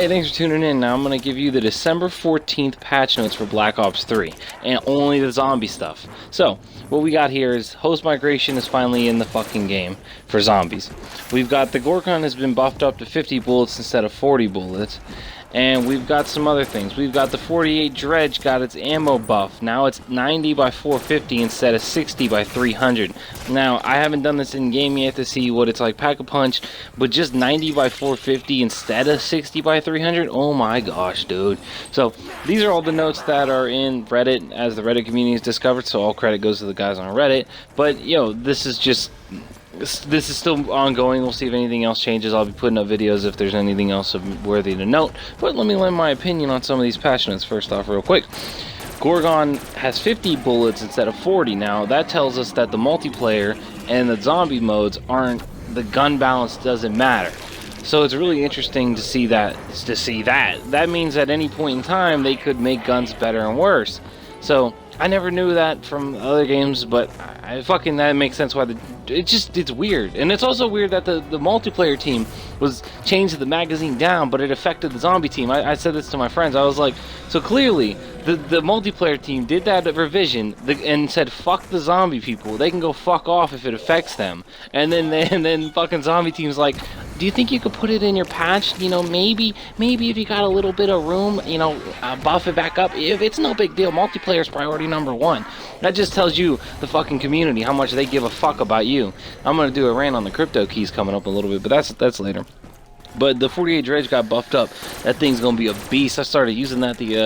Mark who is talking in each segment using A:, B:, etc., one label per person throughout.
A: Hey, thanks for tuning in. Now I'm going to give you the December 14th patch notes for Black Ops 3, and only the zombie stuff. So, what we got here is host migration is finally in the fucking game for zombies. We've got the Gorgon has been buffed up to 50 bullets instead of 40 bullets. And we've got some other things. We've got the 48 Dredge got its ammo buff. Now it's 90 by 450 instead of 60 by 300. Now, I haven't done this in game yet to see what it's like Pack-a-Punch, but just 90 by 450 instead of 60 by 300? Oh my gosh, dude. So, these are all the notes that are in Reddit as the Reddit community has discovered, so all credit goes to the guys on Reddit. But, yo, this is just... This is still ongoing. We'll see if anything else changes. I'll be putting up videos if there's anything else worthy to note. But let me lend my opinion on some of these patch notes first off real quick. Gorgon has 50 bullets instead of 40 now. That tells us that the multiplayer and the zombie modes aren't... The gun balance doesn't matter. So it's really interesting to see that. That means at any point in time they could make guns better and worse. So I never knew that from other games, but that makes sense why it's weird. And it's also weird that the multiplayer team was changed the magazine down, but it affected the zombie team. I said this to my friends. I was like, so clearly the multiplayer team did that revision and said fuck the zombie people. They can go fuck off if it affects them. And then fucking zombie team's like, do you think you could put it in your patch? You know, maybe if you got a little bit of room, you know, buff it back up. If it's no big deal, multiplayer's priority #1. That just tells you, the fucking community, how much they give a fuck about you. I'm gonna do a rant on the crypto keys coming up a little bit, but that's later. But the 48 Dredge got buffed up. That thing's gonna be a beast. I started using that the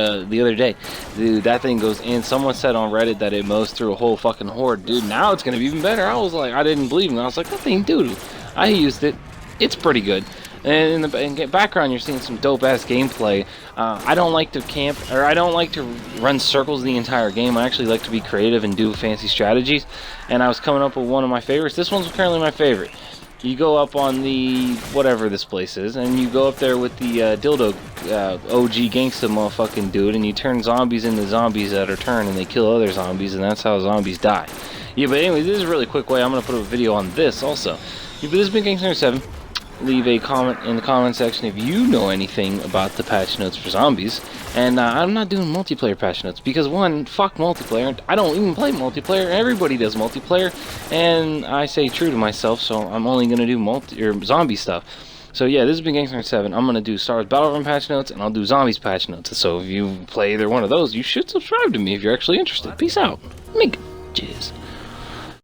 A: other day. Dude, that thing goes in. Someone said on Reddit that it mows through a whole fucking horde. Dude, now it's gonna be even better. I was like, I didn't believe him. I was like, that thing, dude. I used it. It's pretty good. And in the background, you're seeing some dope-ass gameplay. I don't like to camp, or I don't like to run circles the entire game. I actually like to be creative and do fancy strategies. And I was coming up with one of my favorites. This one's currently my favorite. You go up on the, whatever this place is, and you go up there with the dildo OG gangsta motherfucking dude, and you turn zombies into zombies that are turned, and they kill other zombies, and that's how zombies die. Yeah, but anyway, this is a really quick way. I'm going to put up a video on this also. Yeah, but this has been Gangster7. Leave a comment in the comment section if you know anything about the patch notes for zombies. And I'm not doing multiplayer patch notes because, one, fuck multiplayer. I don't even play multiplayer. Everybody does multiplayer, and I say true to myself, so I'm only gonna do zombie stuff. So yeah, this has been Gangster7. I'm gonna do Star Wars Battlefront patch notes, and I'll do zombies patch notes. So if you play either one of those, you should subscribe to me if you're actually interested. Peace out. Cheers.